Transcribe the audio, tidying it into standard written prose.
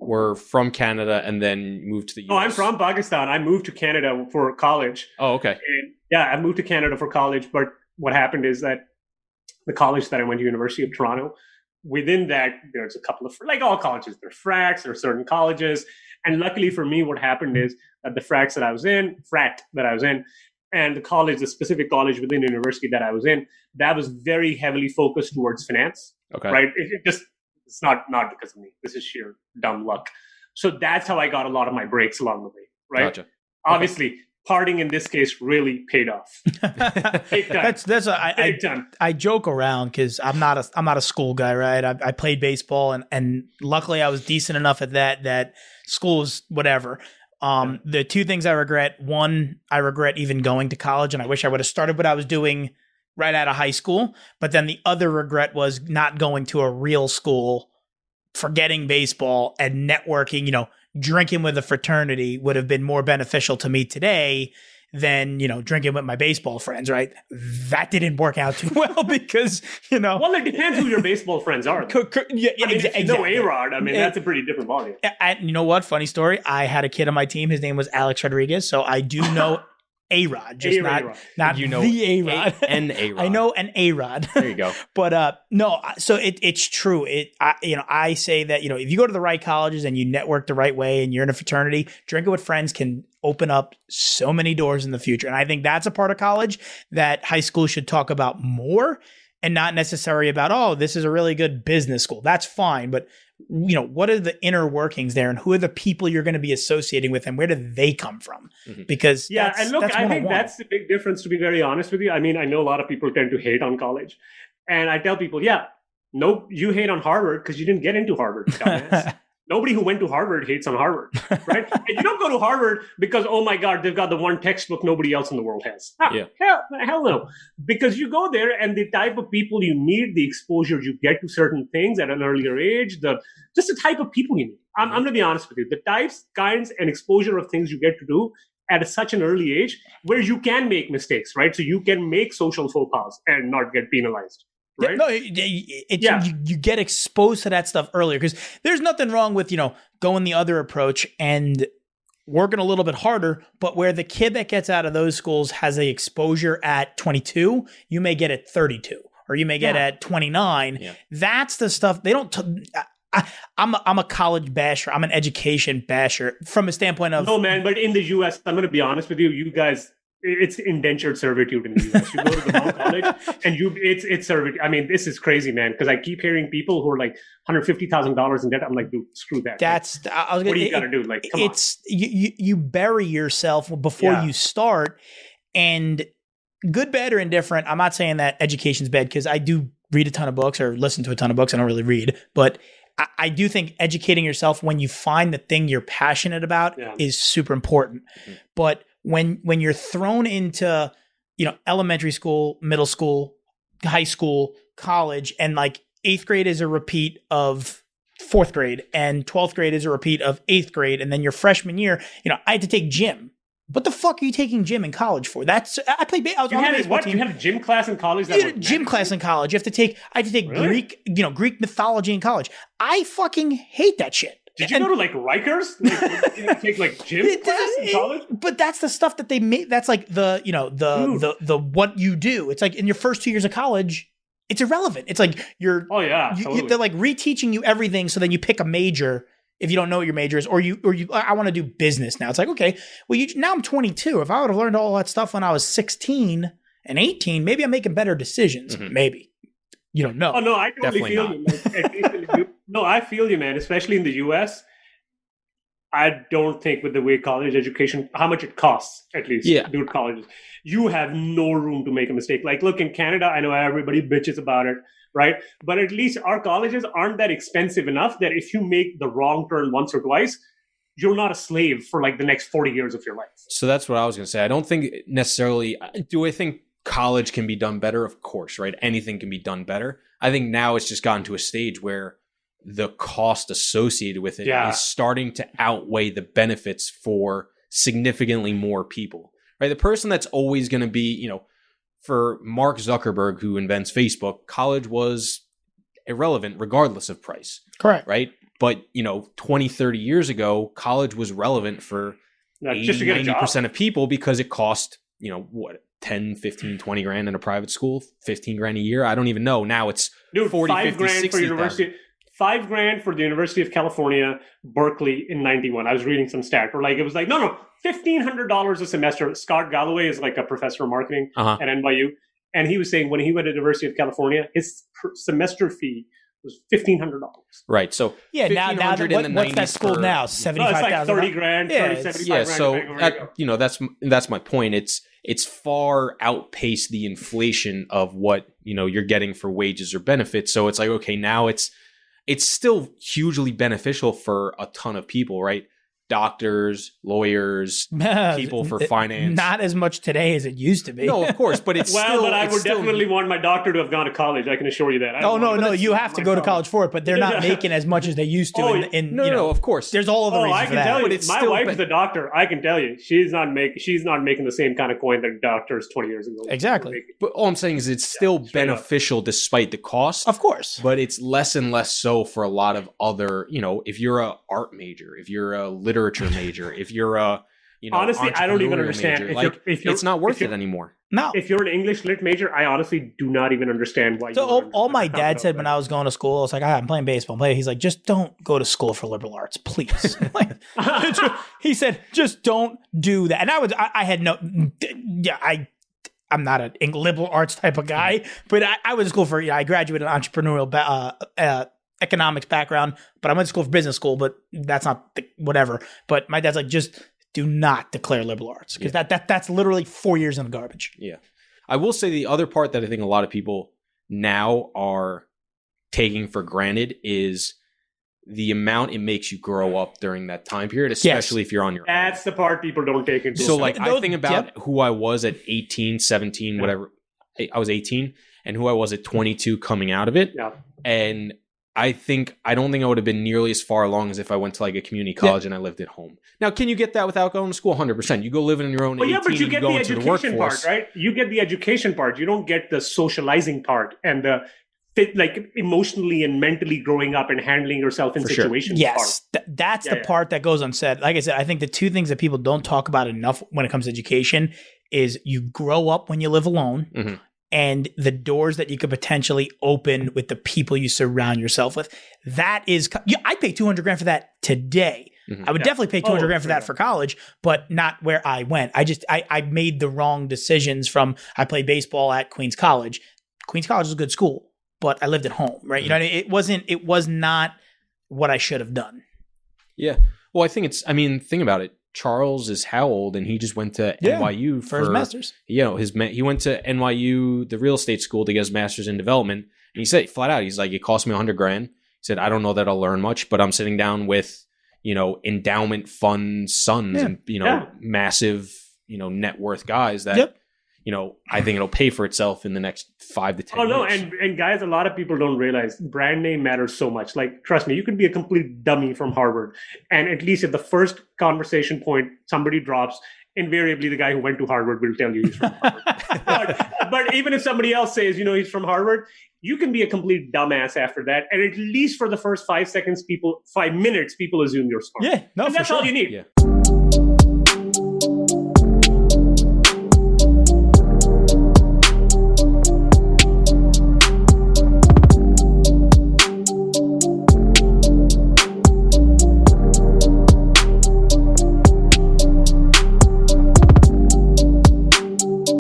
were from Canada and then moved to the US? No, I'm from Pakistan. I moved to Canada for college. Oh, okay. And yeah, I moved to Canada for college. But what happened is that the college that I went to, University of Toronto, within that, there's a couple of, like all colleges, there are fracks, there are certain colleges. And luckily for me, what happened is that the frat that I was in, and the college, the specific college within the university that I was in, that was very heavily focused towards finance. Okay. Right? It's not because of me. This is sheer dumb luck. So that's how I got a lot of my breaks along the way. Right? Gotcha. Obviously, partying in this case really paid off. Big time. I joke around because I'm not a school guy, right? I played baseball and luckily I was decent enough at that school is whatever. The two things I regret: one, I regret even going to college, and I wish I would have started what I was doing right out of high school. But then the other regret was not going to a real school, forgetting baseball and networking. Drinking with a fraternity would have been more beneficial to me today than, drinking with my baseball friends, right? That didn't work out too well because, Well, it depends who your baseball friends are. Exactly. No A-Rod. That's a pretty different ballgame. And you know what? Funny story. I had a kid on my team. His name was Alex Rodriguez. So I do know A-Rod, just not the A-Rod. An A-Rod. I know an A-Rod. There you go. But no, so it's true. I say that, if you go to the right colleges and you network the right way and you're in a fraternity, drinking with friends can open up so many doors in the future. And I think that's a part of college that high school should talk about more and not necessarily about, oh, this is a really good business school. That's fine. But what are the inner workings there and who are the people you're going to be associating with and where do they come from? Mm-hmm. Because and look, I think that's the big difference, to be very honest with you. I know a lot of people tend to hate on college. And I tell people, no, you hate on Harvard because you didn't get into Harvard, dumbass. Nobody who went to Harvard hates on Harvard, right? And you don't go to Harvard because, oh my God, they've got the one textbook nobody else in the world has. Hell no. Because you go there and the type of people you meet, the exposure you get to certain things at an earlier age, just the type of people you meet. I'm going to be honest with you. The types, kinds, and exposure of things you get to do at such an early age where you can make mistakes, right? So you can make social faux pas and not get penalized. Right? No, you get exposed to that stuff earlier because there's nothing wrong with, going the other approach and working a little bit harder. But where the kid that gets out of those schools has a exposure at 22, you may get at 32 or you may get at 29. Yeah. That's the stuff they don't. I'm a college basher. I'm an education basher from a standpoint of. No, man, but in the US, I'm going to be honest with you, you guys. It's indentured servitude in the US. You go to the wrong college and it's servitude. This is crazy, man, because I keep hearing people who are like $150,000 in debt. I'm like, dude, screw that. What do you got to do? Like, come on. You bury yourself before you start, and good, bad, or indifferent. I'm not saying that education's bad because I do read a ton of books or listen to a ton of books. I don't really read, but I do think educating yourself when you find the thing you're passionate about is super important. Mm-hmm. But when you're thrown into, elementary school, middle school, high school, college, and like 8th grade is a repeat of 4th grade and 12th grade is a repeat of 8th grade. And then your freshman year, I had to take gym. What the fuck are you taking gym in college for? I played baseball team. You had a gym class in college? You had a gym class in college. I had to take really? Greek mythology in college. I fucking hate that shit. Did you go to like Rikers? Take gym class in college? But that's the stuff that they made. That's like the what you do. It's like in your first 2 years of college, it's irrelevant. It's like they're like reteaching you everything. So then you pick a major if you don't know what your major is, or I want to do business now. It's like, okay, well, now I'm 22. If I would have learned all that stuff when I was 16 and 18, maybe I'm making better decisions. Mm-hmm. Maybe. You don't know. Oh, no, I totally feel you. No, I feel you, man. Especially in the US, I don't think with the way college education, how much it costs, at least, to do colleges, you have no room to make a mistake. Like, look, in Canada, I know everybody bitches about it, right? But at least our colleges aren't that expensive enough that if you make the wrong turn once or twice, you're not a slave for like the next 40 years of your life. So that's what I was going to say. I don't think necessarily, do I think college can be done better? Of course, right? Anything can be done better. I think now it's just gotten to a stage where the cost associated with it is starting to outweigh the benefits for significantly more people, right? The person that's always going to be, for Mark Zuckerberg, who invents Facebook, college was irrelevant regardless of price. Correct. Right? But, 20, 30 years ago, college was relevant for 80, just to get 90% of people because it cost, 10, 15, 20 grand in a private school, 15 grand a year. I don't even know. Now it's 40, 50, 60 for university. $5,000 for the University of California, Berkeley in 91. I was reading some stat where it was no, $1,500 a semester. Scott Galloway is like a professor of marketing at NYU. And he was saying when he went to the University of California, his semester fee was $1,500. Right. So now what's that school now? 75,000. It's like 30 grand, 75 So that's my point. It's far outpaced the inflation of what you're getting for wages or benefits. So it's like, okay, now it's still hugely beneficial for a ton of people, right? Doctors, lawyers, people for finance. Not as much today as it used to be. No, of course, but it's but I would definitely want my doctor to have gone to college. I can assure you that. No, you have to go to college for it, but they're not making as much as they used to. No, of course. There's all of the reasons I can tell you, my wife's a doctor. I can tell you, she's not making the same kind of coin that doctors 20 years ago. Exactly. But all I'm saying is it's still beneficial despite the cost. Of course. But it's less and less so for a lot of other, if you're a art major, if you're a literature major, if you're a honestly, I don't even understand. Major, it's not worth it anymore. No. If you're an English lit major, I honestly do not even understand why. So all my dad said when I was going to school, I was like, I'm playing baseball. He's like, just don't go to school for liberal arts, please. He said, just don't do that. And I'm not a liberal arts type of guy, but I went to school for, I graduated entrepreneurial economics background, but I went to school for business school, but that's not whatever. But my dad's like, just do not declare liberal arts because that's literally 4 years in the garbage. Yeah. I will say the other part that I think a lot of people now are taking for granted is the amount it makes you grow up during that time period, especially if you're on your own. That's the part people don't take into account. So I think about who I was at 18, 17, whatever. I was 18 and who I was at 22 coming out of it. Yeah. And I don't think I would have been nearly as far along as if I went to like a community college and I lived at home. Now, can you get that without going to school? 100%. You go live in your own. But you get the education part, right? You get the education part. You don't get the socializing part and the emotionally and mentally growing up and handling yourself in situations. Yes, that's the part that goes unsaid. Like I said, I think the two things that people don't talk about enough when it comes to education is you grow up when you live alone. Mm-hmm. And the doors that you could potentially open with the people you surround yourself with. That is, I'd pay $200,000 for that today. Mm-hmm. I would definitely pay $200,000 for that for college, but not where I went. I made the wrong decisions I played baseball at Queens College. Queens College is a good school, but I lived at home, right? Mm-hmm. You know, it was not what I should have done. Yeah. Well, think about it. Charles is how old, and he just went to NYU for his master's. He went to NYU, the real estate school, to get his master's in development. And he said flat out, he's like, it cost me $100,000. He said, I don't know that I'll learn much, but I'm sitting down with, endowment fund sons and massive, net worth guys that. I think it'll pay for itself in the next 5 to 10 years. Oh, no. And guys, a lot of people don't realize brand name matters so much. Like, trust me, you could be a complete dummy from Harvard. And at least at the first conversation point, somebody drops, invariably the guy who went to Harvard will tell you he's from Harvard. but even if somebody else says, he's from Harvard, you can be a complete dumbass after that. And at least for the first 5 minutes, people assume you're smart. Yeah, no, and that's all you need. Yeah.